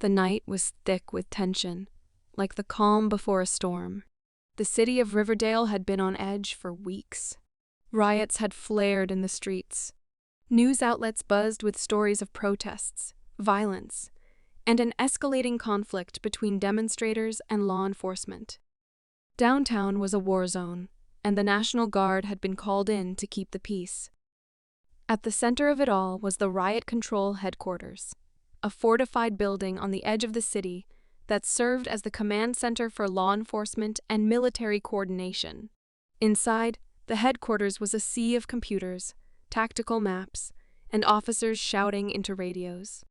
The night was thick with tension, like the calm before a storm. The city of Riverdale had been on edge for weeks. Riots had flared in the streets. News outlets buzzed with stories of protests, violence, and an escalating conflict between demonstrators and law enforcement. Downtown was a war zone, and the National Guard had been called in to keep the peace. At the center of it all was the Riot Control Headquarters, a fortified building on the edge of the city that served as the command center for law enforcement and military coordination. Inside, the headquarters was a sea of computers, tactical maps, and officers shouting into radios.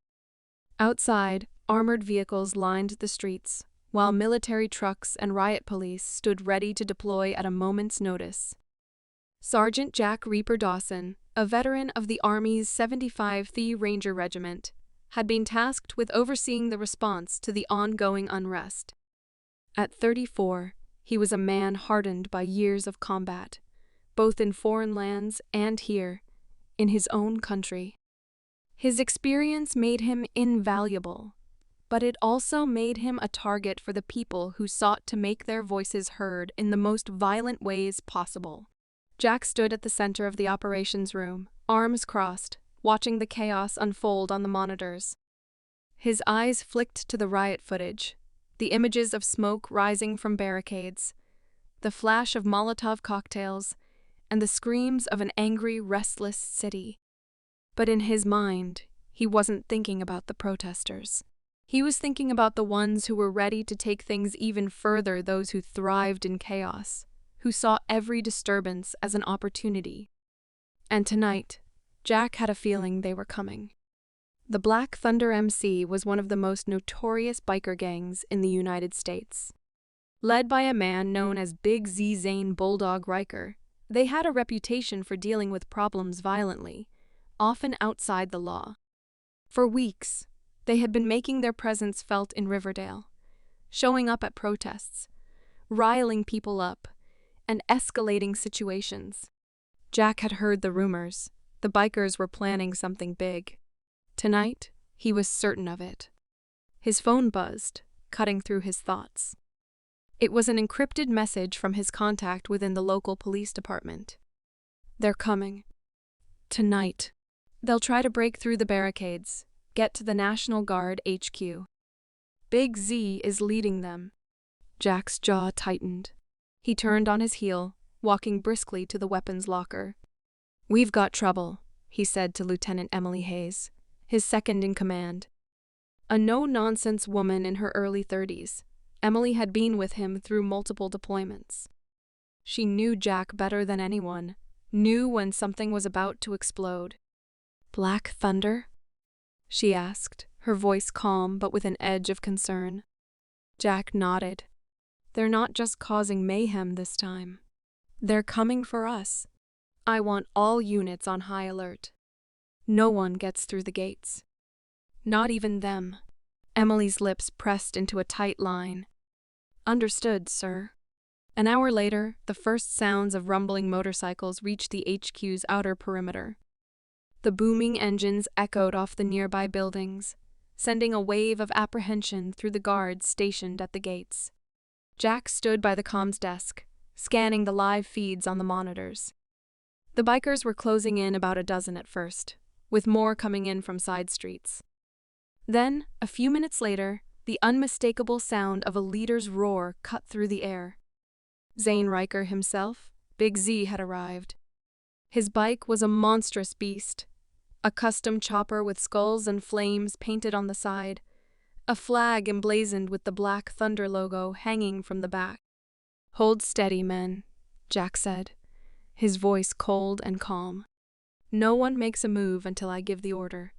Outside, armored vehicles lined the streets, while military trucks and riot police stood ready to deploy at a moment's notice. Sergeant Jack Reaper Dawson, a veteran of the Army's 75th Ranger Regiment, had been tasked with overseeing the response to the ongoing unrest. At 34, he was a man hardened by years of combat, both in foreign lands and here, in his own country. His experience made him invaluable, but it also made him a target for the people who sought to make their voices heard in the most violent ways possible. Jack stood at the center of the operations room, arms crossed, watching the chaos unfold on the monitors. His eyes flicked to the riot footage, the images of smoke rising from barricades, the flash of Molotov cocktails, and the screams of an angry, restless city. But in his mind, he wasn't thinking about the protesters. He was thinking about the ones who were ready to take things even further, those who thrived in chaos, who saw every disturbance as an opportunity. And tonight, Jack had a feeling they were coming. The Black Thunder MC was one of the most notorious biker gangs in the United States. Led by a man known as Big Z Zane Bulldog Riker, they had a reputation for dealing with problems violently, often outside the law. For weeks, they had been making their presence felt in Riverdale, showing up at protests, riling people up, and escalating situations. Jack had heard the rumors. The bikers were planning something big. Tonight, he was certain of it. His phone buzzed, cutting through his thoughts. It was an encrypted message from his contact within the local police department. They're coming. Tonight. They'll try to break through the barricades, get to the National Guard HQ. Big Z is leading them. Jack's jaw tightened. He turned on his heel, walking briskly to the weapons locker. "We've got trouble," he said to Lieutenant Emily Hayes, his second in command. A no-nonsense woman in her early 30s, Emily had been with him through multiple deployments. She knew Jack better than anyone, knew when something was about to explode. "Black Thunder?" she asked, her voice calm but with an edge of concern. Jack nodded. "They're not just causing mayhem this time. They're coming for us. I want all units on high alert. No one gets through the gates. Not even them." Emily's lips pressed into a tight line. "Understood, sir." An hour later, the first sounds of rumbling motorcycles reached the HQ's outer perimeter. The booming engines echoed off the nearby buildings, sending a wave of apprehension through the guards stationed at the gates. Jack stood by the comms desk, scanning the live feeds on the monitors. The bikers were closing in about a dozen at first, with more coming in from side streets. Then, a few minutes later, the unmistakable sound of a leader's roar cut through the air. Zane Riker himself, Big Z, had arrived. His bike was a monstrous beast, a custom chopper with skulls and flames painted on the side, a flag emblazoned with the Black Thunder logo hanging from the back. "Hold steady, men," Jack said, his voice cold and calm. "No one makes a move until I give the order."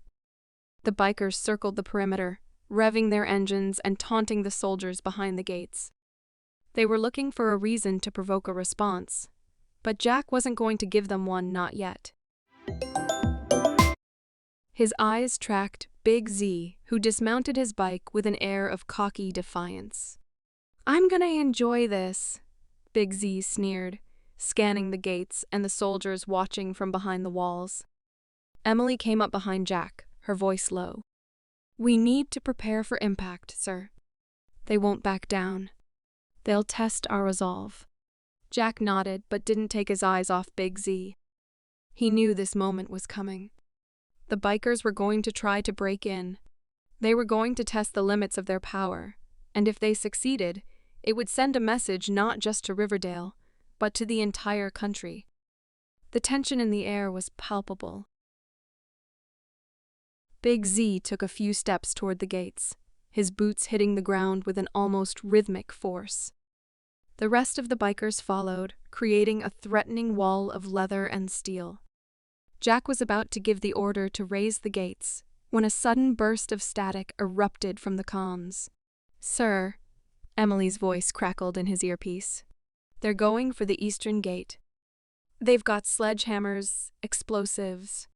The bikers circled the perimeter, revving their engines and taunting the soldiers behind the gates. They were looking for a reason to provoke a response, but Jack wasn't going to give them one, not yet. His eyes tracked Big Z, who dismounted his bike with an air of cocky defiance. "I'm gonna enjoy this," Big Z sneered, scanning the gates and the soldiers watching from behind the walls. Emily came up behind Jack, her voice low. We need to prepare for impact, sir. They won't back down. They'll test our resolve. Jack nodded, but didn't take his eyes off Big Z. He knew this moment was coming. The bikers were going to try to break in. They were going to test the limits of their power, and if they succeeded, it would send a message not just to Riverdale, but to the entire country. The tension in the air was palpable. Big Z took a few steps toward the gates, his boots hitting the ground with an almost rhythmic force. The rest of the bikers followed, creating a threatening wall of leather and steel. Jack was about to give the order to raise the gates when a sudden burst of static erupted from the comms. "Sir," Emily's voice crackled in his earpiece. "They're going for the eastern gate. They've got sledgehammers, explosives.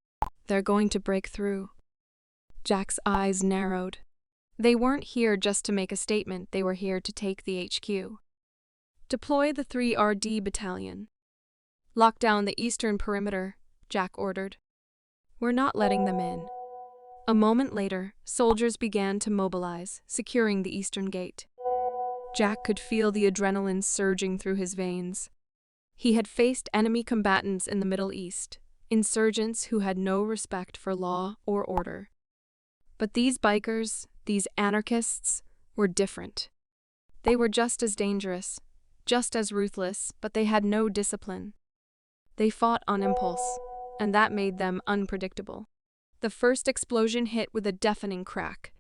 They're going to break through." Jack's eyes narrowed. They weren't here just to make a statement, they were here to take the HQ. "Deploy the 3RD battalion. Lock down the eastern perimeter," Jack ordered. "We're not letting them in." A moment later, soldiers began to mobilize, securing the eastern gate. Jack could feel the adrenaline surging through his veins. He had faced enemy combatants in the Middle East, insurgents who had no respect for law or order. But these bikers, these anarchists, were different. They were just as dangerous, just as ruthless, but they had no discipline. They fought on impulse, and that made them unpredictable. The first explosion hit with a deafening crack.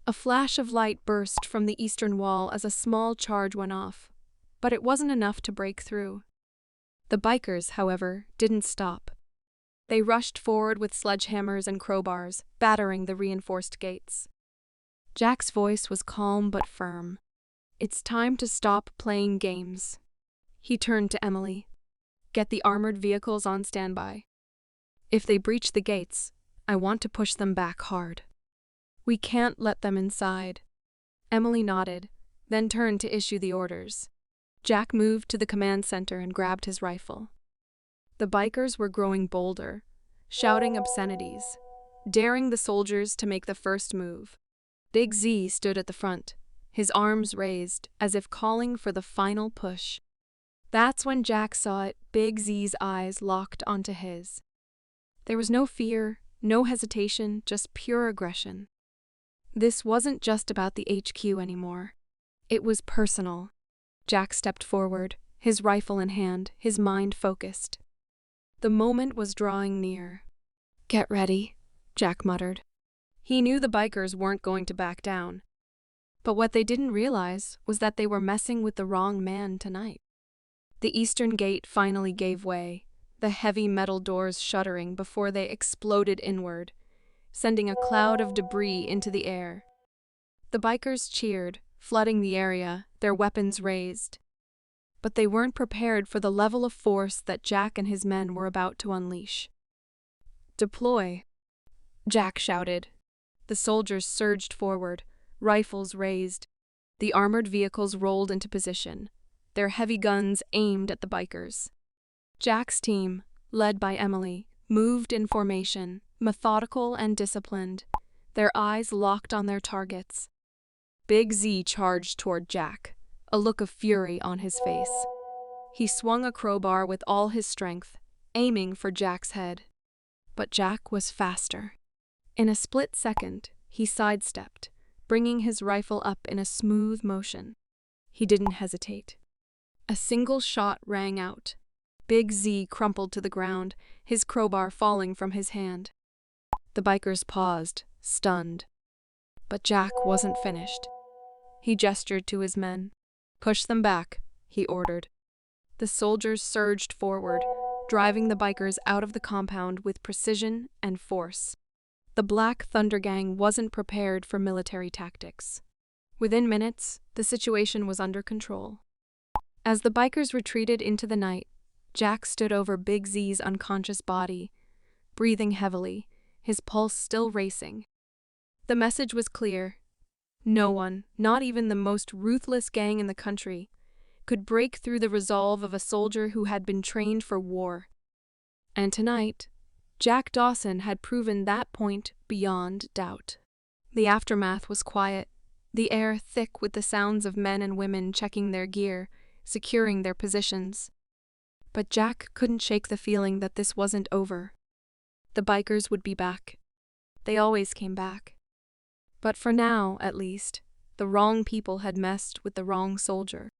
A flash of light burst from the eastern wall as a small charge went off, but it wasn't enough to break through. The bikers, however, didn't stop. They rushed forward with sledgehammers and crowbars, battering the reinforced gates. Jack's voice was calm but firm. "It's time to stop playing games." He turned to Emily. "Get the armored vehicles on standby. If they breach the gates, I want to push them back hard. We can't let them inside." Emily nodded, then turned to issue the orders. Jack moved to the command center and grabbed his rifle. The bikers were growing bolder, shouting obscenities, daring the soldiers to make the first move. Big Z stood at the front, his arms raised, as if calling for the final push. That's when Jack saw it. Big Z's eyes locked onto his. There was no fear, no hesitation, just pure aggression. This wasn't just about the HQ anymore. It was personal. Jack stepped forward, his rifle in hand, his mind focused. The moment was drawing near. "Get ready," Jack muttered. He knew the bikers weren't going to back down. But what they didn't realize was that they were messing with the wrong man tonight. The eastern gate finally gave way, the heavy metal doors shuddering before they exploded inward, sending a cloud of debris into the air. The bikers cheered, flooding the area, their weapons raised. But they weren't prepared for the level of force that Jack and his men were about to unleash. "Deploy," Jack shouted. The soldiers surged forward, rifles raised. The armored vehicles rolled into position, their heavy guns aimed at the bikers. Jack's team, led by Emily, moved in formation, methodical and disciplined, their eyes locked on their targets. Big Z charged toward Jack, a look of fury on his face. He swung a crowbar with all his strength, aiming for Jack's head. But Jack was faster. In a split second, he sidestepped, bringing his rifle up in a smooth motion. He didn't hesitate. A single shot rang out. Big Z crumpled to the ground, his crowbar falling from his hand. The bikers paused, stunned. But Jack wasn't finished. He gestured to his men. "Push them back," he ordered. The soldiers surged forward, driving the bikers out of the compound with precision and force. The Black Thunder Gang wasn't prepared for military tactics. Within minutes, the situation was under control. As the bikers retreated into the night, Jack stood over Big Z's unconscious body, breathing heavily, his pulse still racing. The message was clear. No one, not even the most ruthless gang in the country, could break through the resolve of a soldier who had been trained for war. And tonight, Jack Dawson had proven that point beyond doubt. The aftermath was quiet, the air thick with the sounds of men and women checking their gear, securing their positions. But Jack couldn't shake the feeling that this wasn't over. The bikers would be back. They always came back. But for now, at least, the wrong people had messed with the wrong soldier.